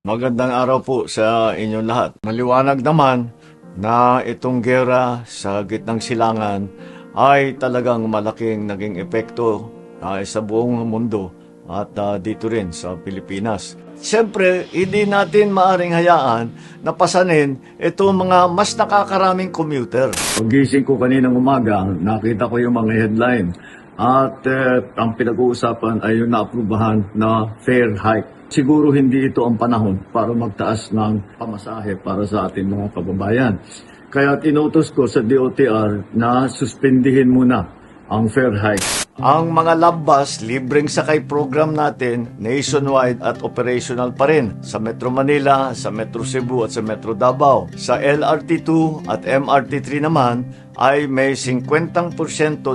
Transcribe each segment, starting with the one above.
Magandang araw po sa inyong lahat. Maliwanag naman na itong gera sa gitnang silangan ay talagang malaking naging epekto sa buong mundo at dito rin sa Pilipinas. Siyempre, hindi natin maaring hayaan na pasanin itong mga mas nakakaraming commuter. Pagising ko kaninang umaga, nakita ko yung mga headline at ang pinag-uusapan ay yung naaprubahan na fare hike. Siguro hindi ito ang panahon para magtaas ng pamasahe para sa ating mga kababayan. Kaya tinutos ko sa DOTR na suspendihin muna ang fare hike. Ang mga lambas, libreng sakay program natin, nationwide at operational pa rin sa Metro Manila, sa Metro Cebu at sa Metro Davao. Sa LRT2 at MRT3 naman ay may 50%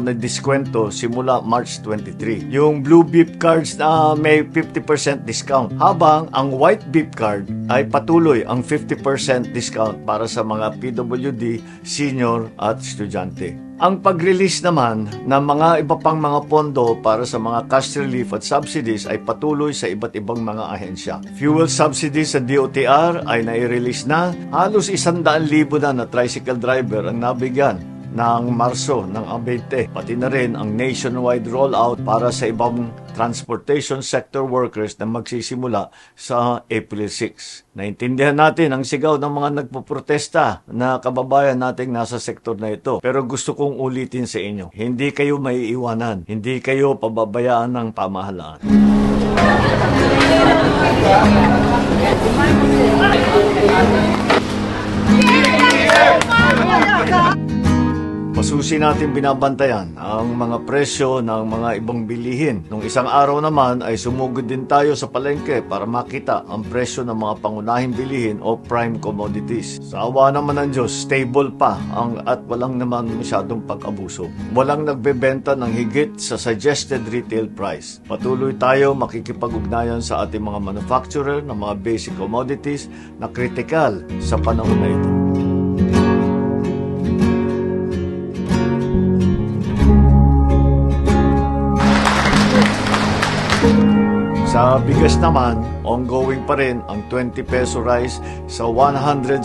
na diskwento simula March 23. Yung Blue Beep cards na may 50% discount, habang ang White Beep card ay patuloy ang 50% discount para sa mga PWD, senior at estudyante. Ang pag-release naman ng mga iba pang mga pondo para sa mga cash relief at subsidies ay patuloy sa iba't ibang mga ahensya. Fuel subsidies sa DOTR ay nai-release na. Halos 100,000 na tricycle driver ang nabigyan ng Marso ng 20. Pati na rin ang nationwide rollout para sa ibang transportation sector workers na magsisimula sa April 6. Naintindihan natin ang sigaw ng mga nagpoprotesta na kababayan nating nasa sektor na ito. Pero gusto kong ulitin sa inyo, hindi kayo maiiwanan, hindi kayo pababayaan ng pamahalaan. Masusi natin binabantayan ang mga presyo ng mga ibang bilihin. Nung isang araw naman ay sumugod din tayo sa palengke para makita ang presyo ng mga pangunahing bilihin o prime commodities. Sa awa naman ng Diyos, stable pa at walang naman masyadong pag-abuso. Walang nagbebenta ng higit sa suggested retail price. Patuloy tayo makikipag-ugnayan sa ating mga manufacturer ng mga basic commodities na kritikal sa panahon na ito. Sa bigas naman, ongoing pa rin ang 20 peso rice sa 177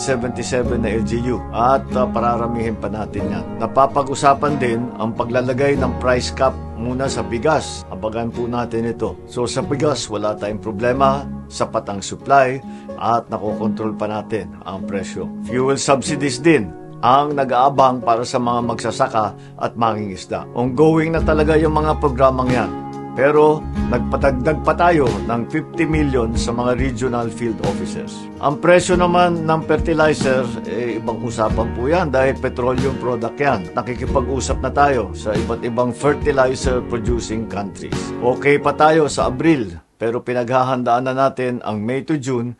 na LGU at pararamihin pa natin yan. Napapag-usapan din ang paglalagay ng price cap muna sa bigas. Abagan po natin ito. So sa bigas, wala tayong problema, sapat ang supply at nakokontrol pa natin ang presyo. Fuel subsidies din ang nag-aabang para sa mga magsasaka at mangingisda. Ongoing na talaga yung mga programang yan. Pero nagpatagdag pa tayo ng 50 million sa mga regional field officers. Ang presyo naman ng fertilizer, ibang usapan po yan dahil petroleum product yan. Nakikipag-usap na tayo sa iba't ibang fertilizer producing countries. Okay pa tayo sa Abril, pero pinaghahandaan na natin ang May to June.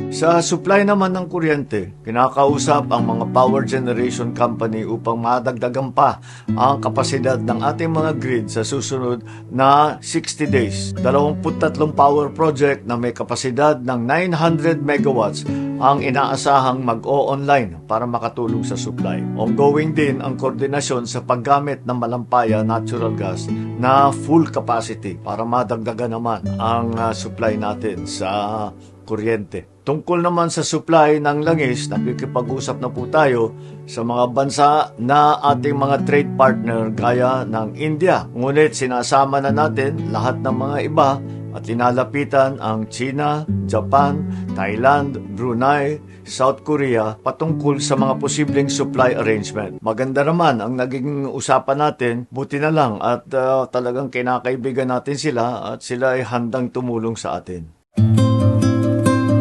Sa supply naman ng kuryente, kinakausap ang mga power generation company upang madagdagan pa ang kapasidad ng ating mga grid sa susunod na 60 days. 23 power project na may kapasidad ng 900 megawatts ang inaasahang mag-o-online para makatulong sa supply. Ongoing din ang koordinasyon sa paggamit ng malampaya natural gas na full capacity para madagdagan naman ang supply natin sa kuryente. Tungkol naman sa supply ng langis, nakikipag-usap na po tayo sa mga bansa na ating mga trade partner gaya ng India. Ngunit sinasama na natin lahat ng mga iba at linalapitan ang China, Japan, Thailand, Brunei, South Korea patungkol sa mga posibleng supply arrangement. Maganda naman ang naging usapan natin, buti na lang at talagang kinakaibigan natin sila at sila ay handang tumulong sa atin.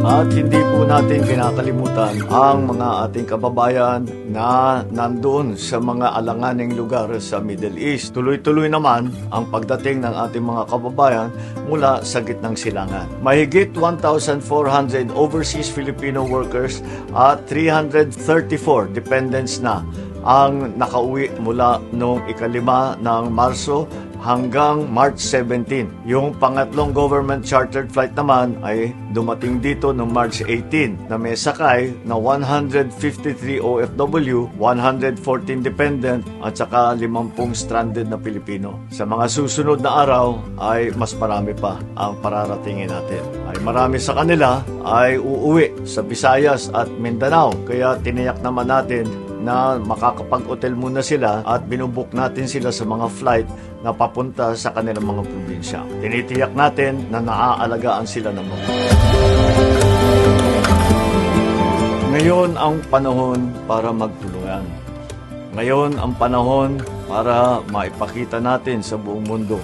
At hindi po natin kinakalimutan ang mga ating kababayan na nandoon sa mga alanganing lugar sa Middle East. Tuloy-tuloy naman ang pagdating ng ating mga kababayan mula sa gitnang silangan. Mahigit 1,400 overseas Filipino workers at 334 dependents na ang nakauwi mula noong 5 ng Marso hanggang March 17. Yung pangatlong government chartered flight naman ay dumating dito noong March 18 na may sakay na 153 OFW, 114 dependent at saka 50 stranded na Pilipino. Sa mga susunod na araw ay mas marami pa ang pararatingin natin. Ay marami sa kanila ay uuwi sa Visayas at Mindanao. Kaya tiniyak naman natin na makakapag-hotel muna sila at binubuk natin sila sa mga flight na papunta sa kanilang mga probinsya. Tinitiyak natin na naaalagaan sila ng mga. Ngayon ang panahon para magtulungan. Ngayon ang panahon para maipakita natin sa buong mundo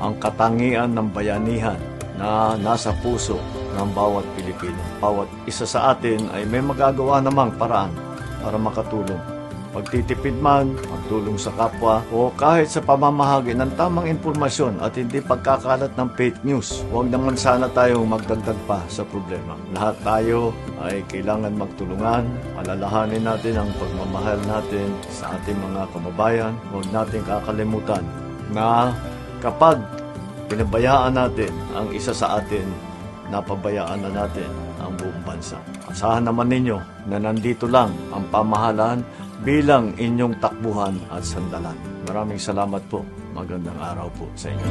ang katangian ng bayanihan na nasa puso ng bawat Pilipino. Bawat isa sa atin ay may magagawa namang paraan para makatulong. Pagtitipid man, magtulong sa kapwa, o kahit sa pamamahagi ng tamang impormasyon at hindi pagkakalat ng fake news. Huwag naman sana tayong magdagdag pa sa problema. Lahat tayo ay kailangan magtulungan. Alalahanin natin ang pagmamahal natin sa ating mga kababayan. Huwag natin kakalimutan na kapag pinabayaan natin ang isa sa atin, napabayaan na natin ang buong bansa. Asahan naman ninyo na nandito lang ang pamahalaan bilang inyong takbuhan at sandalan. Maraming salamat po. Magandang araw po sa inyo.